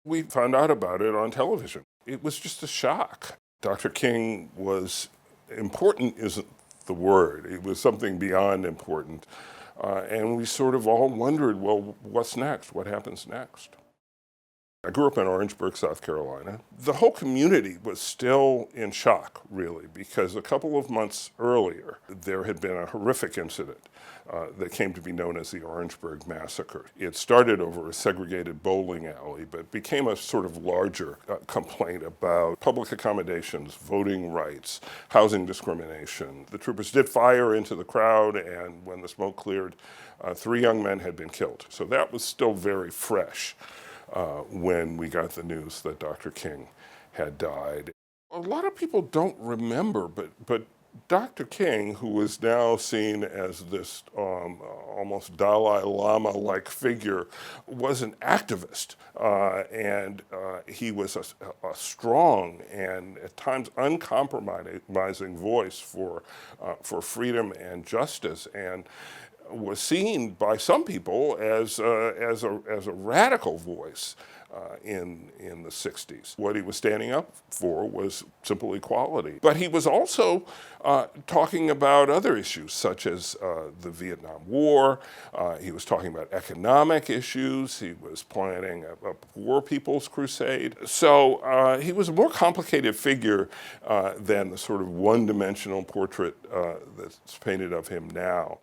We found out about it on television. It was just a shock. Dr. King was important, isn't the word. It was something beyond important. And we sort of all wondered, well, what's next? What happens next? I grew up in Orangeburg, South Carolina. The whole community was still in shock, really, because a couple of months earlier, there had been a horrific incident that came to be known as the Orangeburg Massacre. It started over a segregated bowling alley, but became a sort of larger complaint about public accommodations, voting rights, housing discrimination. The troopers did fire into the crowd, and when the smoke cleared, 3 young men had been killed. So that was still very fresh when we got the news that Dr. King had died. A lot of people don't remember, but Dr. King, who is now seen as this almost Dalai Lama-like figure, was an activist, and he was a strong and at times uncompromising voice for freedom and justice, and was seen by some people as a radical voice in the 60s. What he was standing up for was simple equality. But he was also talking about other issues, such as the Vietnam War. He was talking about economic issues. He was planning a poor people's crusade. So he was a more complicated figure than the sort of one-dimensional portrait that's painted of him now.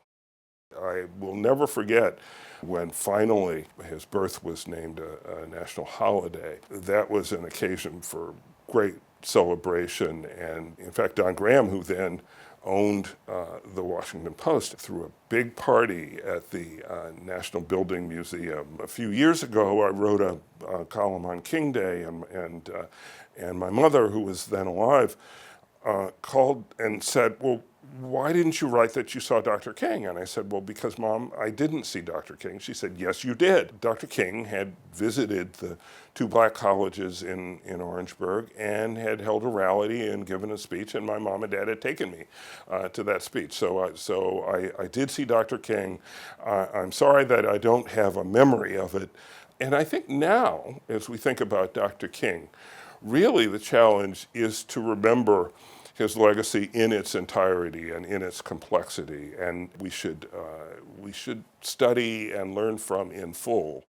I will never forget when finally his birth was named a national holiday. That was an occasion for great celebration, and in fact, Don Graham, who then owned the Washington Post, threw a big party at the National Building Museum. A few years ago, I wrote a column on King Day, and my mother, who was then alive, called and said, well, why didn't you write that you saw Dr. King? And I said, well, because, Mom, I didn't see Dr. King. She said, yes, you did. Dr. King had visited the 2 black colleges in Orangeburg and had held a rally and given a speech, and my mom and dad had taken me to that speech. So I did see Dr. King. I'm sorry that I don't have a memory of it. And I think now, as we think about Dr. King, really the challenge is to remember his legacy in its entirety and in its complexity, and we should study and learn from in full.